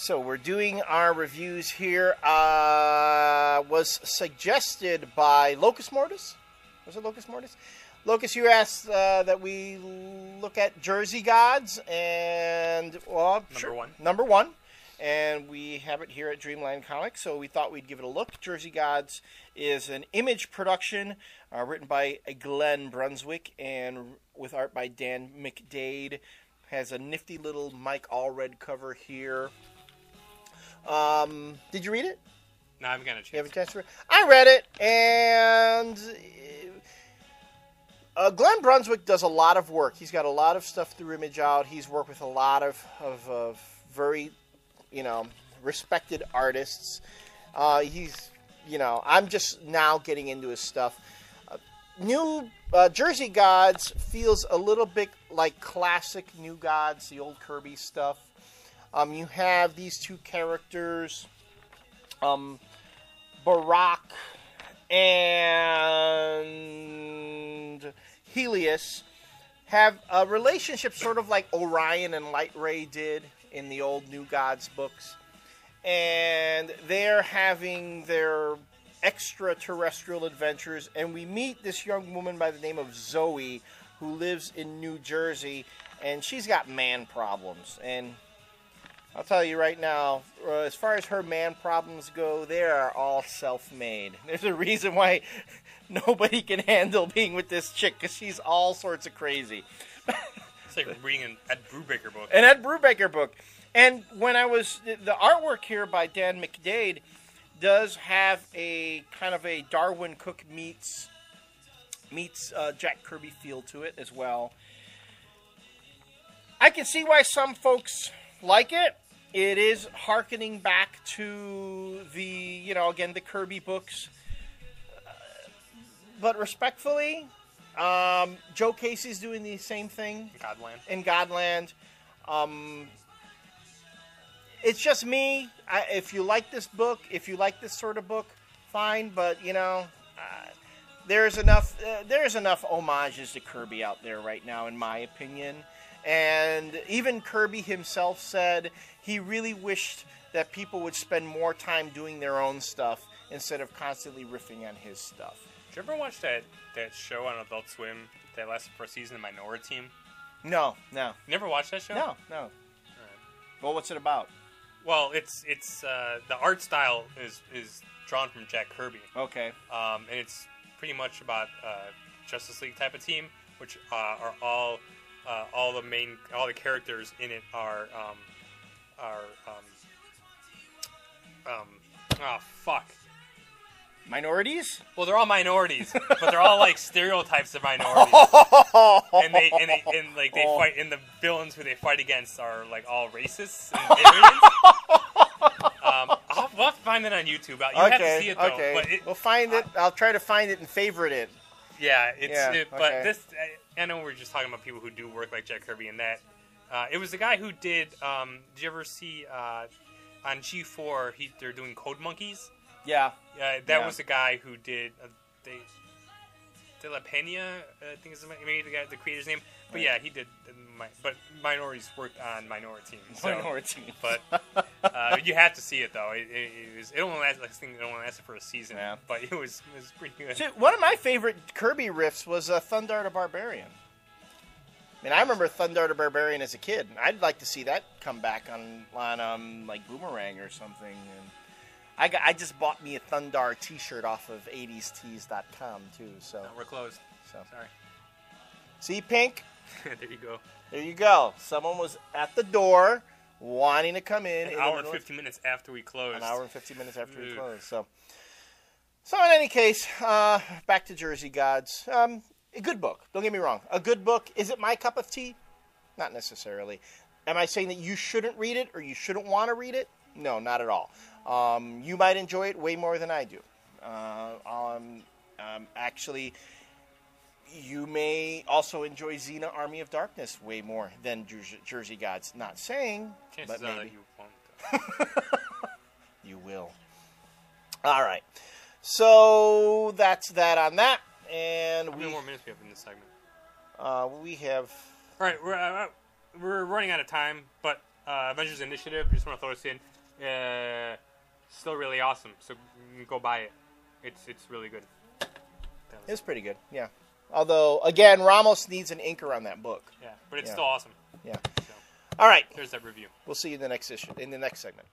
So we're doing our reviews here. Was suggested by Locus Mortis. Was it Locus Mortis? Locus, you asked that we look at Jersey Gods and number one, and we have it here at Dreamland Comics. So we thought we'd give it a look. Jersey Gods is an Image production written by Glenn Brunswick and with art by Dan McDade. Has a nifty little Mike Allred cover here. Did you read it? No, I haven't got a chance. You have a chance to read it? I read it, and Glenn Brunswick does a lot of work. He's got a lot of stuff through Image out. He's worked with a lot of very, respected artists. I'm just now getting into his stuff. New Jersey Gods feels a little bit like classic New Gods, the old Kirby stuff. You have these two characters, Barak and Helios, have a relationship sort of like Orion and Light Ray did in the old New Gods books. And they're having their extraterrestrial adventures, and we meet this young woman by the name of Zoe who lives in New Jersey, and she's got man problems. And I'll tell you right now, as far as her man problems go, they are all self-made. There's a reason why nobody can handle being with this chick, because she's all sorts of crazy. It's like reading an Ed Brubaker book. An Ed Brubaker book. And when the artwork here by Dan McDade does have a kind of a Darwin Cook meets Jack Kirby feel to it as well. I can see why some folks like it. It is hearkening back to the, again, the Kirby books. But respectfully, Joe Casey's doing the same thing. In Godland. It's just me. If you like this book, if you like this sort of book, fine. But, there's enough homages to Kirby out there right now, in my opinion. And even Kirby himself said he really wished that people would spend more time doing their own stuff instead of constantly riffing on his stuff. Did you ever watch that show on Adult Swim that lasted for a season, The Minority Team? No. You never watched that show? No. Right. Well, what's it about? Well, it's the art style is drawn from Jack Kirby. Okay. And it's pretty much about Justice League type of team, which are all the characters in it are minorities? Well, they're all minorities, but they're all like stereotypes of minorities. and they fight, and the villains who they fight against are like all racists and aliens. We'll have to find it on YouTube. You have to see it though. Okay. But we'll find it. I'll try to find it and favorite it. Yeah, but this, I know we're just talking about people who do work like Jack Kirby, and that it was the guy who did. Did you ever see on G4? They're doing Code Monkeys. Yeah. That was the guy who did De La Pena, I think is maybe the creator's name. But yeah, he did. But Minorities worked on Minority Team. So, Minority Team. But you have to see it though. It only lasted for a season. Yeah. But it was pretty good. So, one of my favorite Kirby riffs was Thundar the Barbarian. I mean, I remember Thundar the Barbarian as a kid. I'd like to see that come back on like Boomerang or something. And I just bought me a Thundar T-shirt off of 80stees.com too. So we're closed. So sorry. See, Pink? There you go. There you go. Someone was at the door wanting to come in. An hour and 50 minutes after we closed. An hour and 50 minutes after we closed. So in any case, back to Jersey Gods. A good book. Don't get me wrong. A good book. Is it my cup of tea? Not necessarily. Am I saying that you shouldn't read it or you shouldn't want to read it? No, not at all. You might enjoy it way more than I do. Actually, you may also enjoy Xena Army of Darkness way more than Jersey Gods. Not saying, chances but maybe. Are that you won't. You will. All right. So that's that on that. And how many more minutes we have in this segment? We have. All right, we're running out of time, but Avengers Initiative. Just want to throw this in. Still really awesome. So go buy it. It's really good. It's pretty good. Yeah. Although again, Ramos needs an inker on that book. Yeah, but it's still awesome. Yeah. So, all right. there's that review. We'll see you in the next issue, in the next segment.